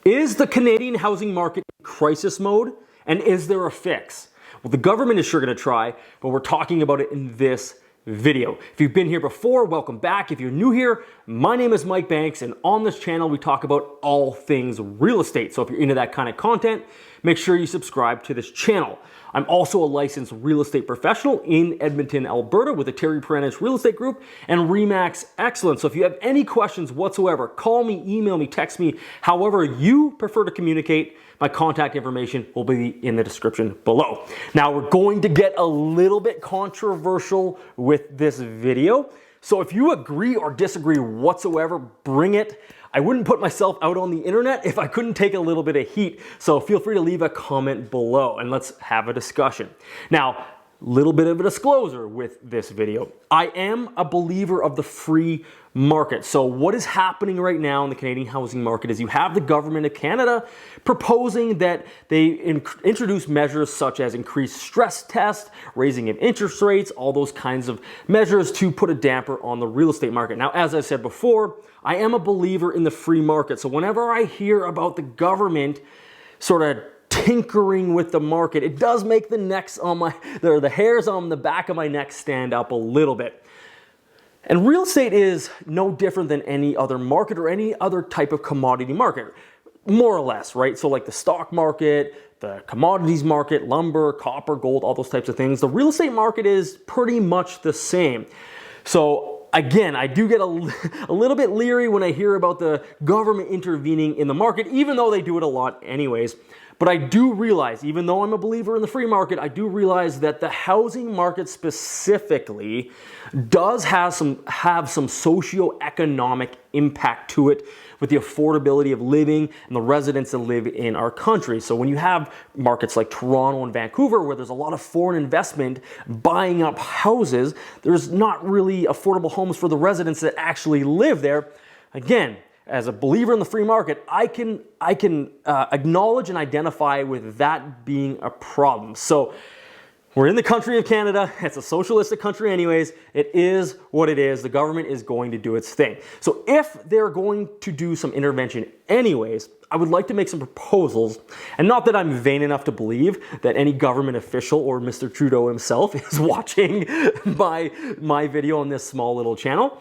Is the Canadian housing market in crisis mode? And is there a fix? Well, the government is sure going to try, but we're talking about it in this video. If you've been here before, welcome back. If you're new here, my name is Mike Banks, and on this channel, we talk about all things real estate. So if you're into that kind of content, make sure you subscribe to this channel. I'm also a licensed real estate professional in Edmonton, Alberta with the Terry Prentice Real Estate Group and Remax Excellence. So if you have any questions whatsoever, call me, email me, text me, however you prefer to communicate. My contact information will be in the description below. Now we're going to get a little bit controversial with this video. So if you agree or disagree whatsoever, bring it. I wouldn't put myself out on the internet if I couldn't take a little bit of heat. So feel free to leave a comment below and let's have a discussion. Now, little bit of a disclosure with this video. I am a believer of the free market. So what is happening right now in the Canadian housing market is you have the government of Canada proposing that they introduce measures such as increased stress test, raising of interest rates, all those kinds of measures to put a damper on the real estate market. Now, as I said before, I am a believer in the free market. So whenever I hear about the government sort of tinkering with the market, it does make the hairs on the back of my neck stand up a little bit. And real estate is no different than any other market or any other type of commodity market, more or less, right? So like the stock market, the commodities market, lumber, copper, gold, all those types of things. The real estate market is pretty much the same. So again, I do get a little bit leery when I hear about the government intervening in the market, even though they do it a lot anyways. But I do realize, even though I'm a believer in the free market, I do realize that the housing market specifically does have some socioeconomic impact to it with the affordability of living and the residents that live in our country. So when you have markets like Toronto and Vancouver, where there's a lot of foreign investment buying up houses, there's not really affordable homes for the residents that actually live there. Again, as a believer in the free market, I can acknowledge and identify with that being a problem. So we're in the country of Canada. It's a socialistic country anyways. It is what it is. The government is going to do its thing. So if they're going to do some intervention anyways, I would like to make some proposals. And not that I'm vain enough to believe that any government official or Mr. Trudeau himself is watching my video on this small little channel.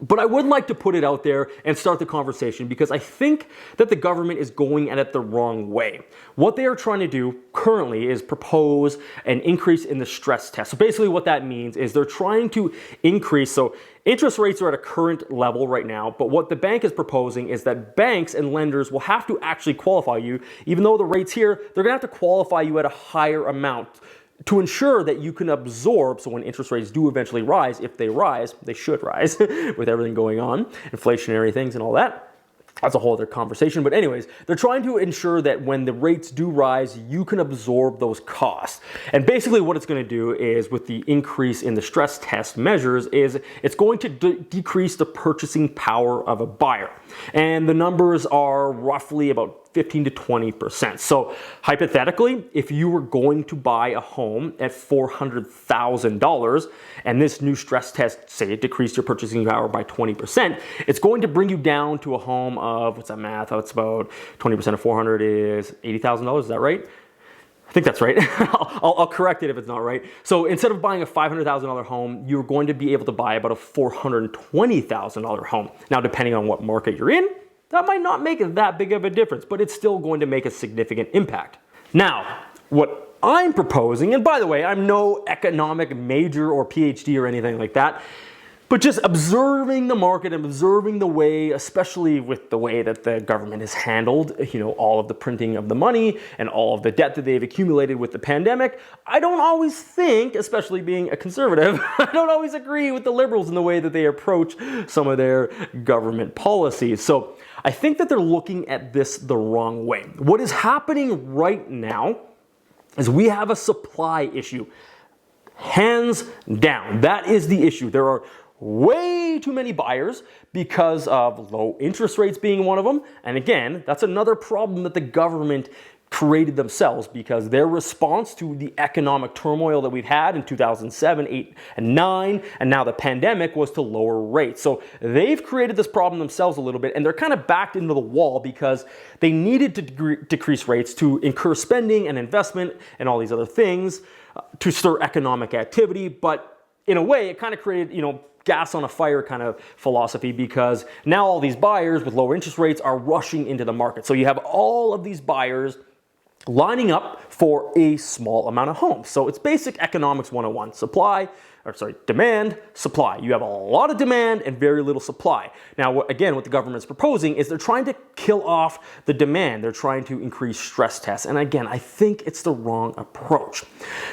But I would like to put it out there and start the conversation because I think that the government is going at it the wrong way. What they are trying to do currently is propose an increase in the stress test. So basically what that means is they're trying to increase, so interest rates are at a current level right now, but what the bank is proposing is that banks and lenders will have to actually qualify you, even though the rates here, they're gonna have to qualify you at a higher amount to ensure that you can absorb, so when interest rates do eventually rise, if they rise, they should rise with everything going on, inflationary things and all that. That's a whole other conversation. But anyways, they're trying to ensure that when the rates do rise, you can absorb those costs. And basically what it's going to do is, with the increase in the stress test measures, is it's going to decrease the purchasing power of a buyer. And the numbers are roughly about 15 to 20%. So hypothetically, if you were going to buy a home at $400,000 and this new stress test, say it decreased your purchasing power by 20%, it's going to bring you down to a home of, what's that math? Oh, it's about 20% of 400 is $80,000. Is that right? I think that's right. I'll correct it if it's not right. So instead of buying a $500,000 home, you're going to be able to buy about a $420,000 home. Now, depending on what market you're in, that might not make that big of a difference, but it's still going to make a significant impact. Now, what I'm proposing, and by the way, I'm no economic major or PhD or anything like that, but just observing the market and observing the way, especially with the way that the government has handled, all of the printing of the money and all of the debt that they've accumulated with the pandemic, I don't always think, especially being a conservative, I don't always agree with the Liberals in the way that they approach some of their government policies. So I think that they're looking at this the wrong way. What is happening right now is we have a supply issue. Hands down, that is the issue. There are way too many buyers because of low interest rates being one of them. And again, that's another problem that the government created themselves, because their response to the economic turmoil that we've had in 2007, 8, and 9, and now the pandemic, was to lower rates. So they've created this problem themselves a little bit, and they're kind of backed into the wall because they needed to decrease rates to incur spending and investment and all these other things to stir economic activity. But in a way, it kind of created, gas on a fire kind of philosophy, because now all these buyers with lower interest rates are rushing into the market. So you have all of these buyers lining up for a small amount of homes. So it's basic economics 101. Demand, supply. You have a lot of demand and very little supply. Now, again, what the government's proposing is they're trying to kill off the demand. They're trying to increase stress tests. And again, I think it's the wrong approach,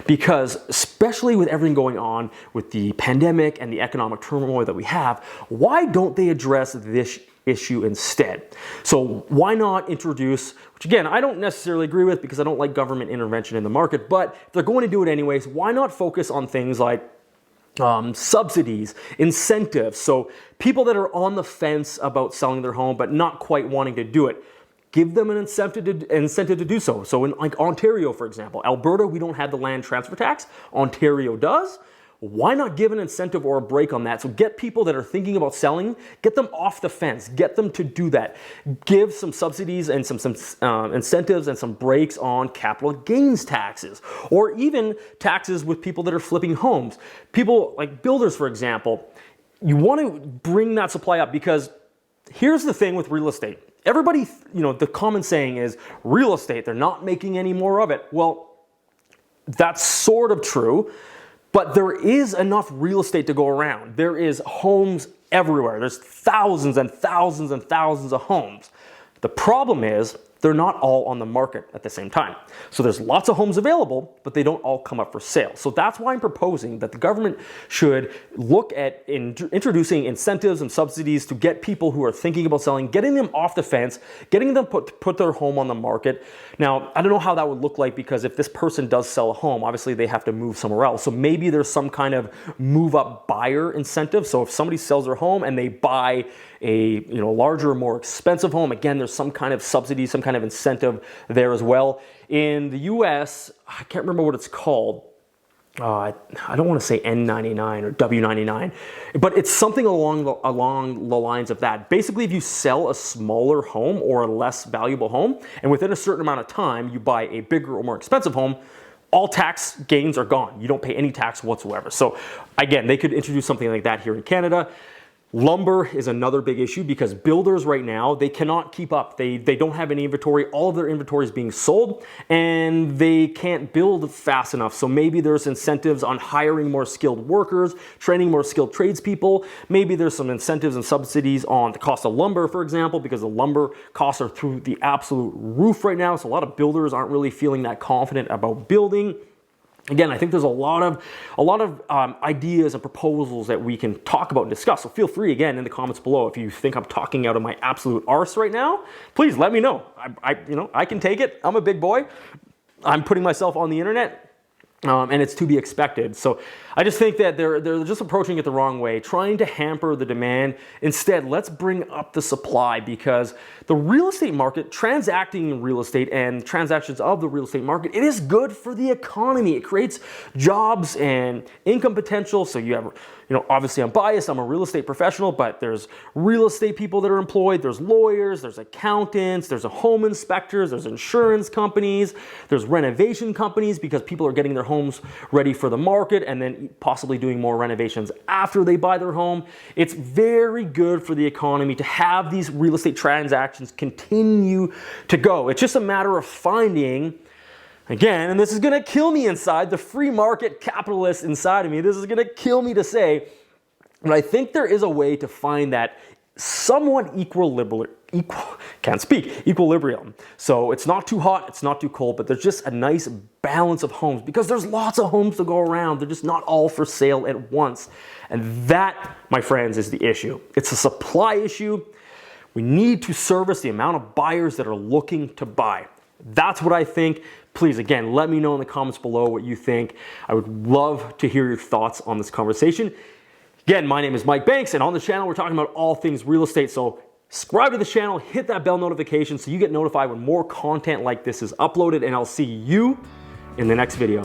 because especially with everything going on with the pandemic and the economic turmoil that we have, why don't they address this issue instead? So why not introduce, which again, I don't necessarily agree with because I don't like government intervention in the market, but if they're going to do it anyways, why not focus on things like subsidies, incentives? So people that are on the fence about selling their home but not quite wanting to do it, give them an incentive to do so. So in like Ontario, for example, Alberta, we don't have the land transfer tax. Ontario does. Why not give an incentive or a break on that? So get people that are thinking about selling, get them off the fence, get them to do that. Give some subsidies and some incentives and some breaks on capital gains taxes, or even taxes with people that are flipping homes. People like builders, for example, you want to bring that supply up, because here's the thing with real estate. Everybody, the common saying is real estate, they're not making any more of it. Well, that's sort of true. But there is enough real estate to go around. There is homes everywhere. There's thousands and thousands and thousands of homes. The problem is they're not all on the market at the same time. So there's lots of homes available, but they don't all come up for sale. So that's why I'm proposing that the government should look at introducing incentives and subsidies to get people who are thinking about selling, getting them off the fence, getting them put their home on the market. Now, I don't know how that would look like, because if this person does sell a home, obviously they have to move somewhere else. So maybe there's some kind of move up buyer incentive. So if somebody sells their home and they buy a larger, more expensive home, again, there's some kind of subsidy, some kind of incentive there as well. In the US, I can't remember what it's called. I don't want to say N99 or W99, but it's something along the lines of that. Basically, if you sell a smaller home or a less valuable home, and within a certain amount of time you buy a bigger or more expensive home, all tax gains are gone. You don't pay any tax whatsoever. So again, they could introduce something like that here in Canada. Lumber is another big issue, because builders right now, they cannot keep up. They don't have any inventory. All of their inventory is being sold, and they can't build fast enough. So maybe there's incentives on hiring more skilled workers, training more skilled tradespeople. Maybe there's some incentives and subsidies on the cost of lumber, for example, because the lumber costs are through the absolute roof right now. So a lot of builders aren't really feeling that confident about building. Again, I think there's a lot of ideas and proposals that we can talk about and discuss. So feel free, again, in the comments below, if you think I'm talking out of my absolute arse right now, please let me know. I can take it. I'm a big boy. I'm putting myself on the internet. And it's to be expected. So I just think that they're just approaching it the wrong way, trying to hamper the demand. Instead, let's bring up the supply, because the real estate market, transacting in real estate and transactions of the real estate market, it is good for the economy. It creates jobs and income potential. So you have, obviously I'm biased, I'm a real estate professional, but there's real estate people that are employed, there's lawyers, there's accountants, there's home inspectors, there's insurance companies, there's renovation companies, because people are getting their homes ready for the market and then possibly doing more renovations after they buy their home. It's very good for the economy to have these real estate transactions continue to go. It's just a matter of finding, again, and this is going to kill me inside, the free market capitalist inside of me, this is going to kill me to say, but I think there is a way to find that somewhat equilibrium. So it's not too hot, it's not too cold, but there's just a nice balance of homes, because there's lots of homes to go around. They're just not all for sale at once. And that, my friends, is the issue. It's a supply issue. We need to service the amount of buyers that are looking to buy. That's what I think. Please, again, let me know in the comments below what you think. I would love to hear your thoughts on this conversation. Again, my name is Mike Banks, and on the channel, we're talking about all things real estate. So Subscribe to the channel, hit that bell notification so you get notified when more content like this is uploaded, and I'll see you in the next video.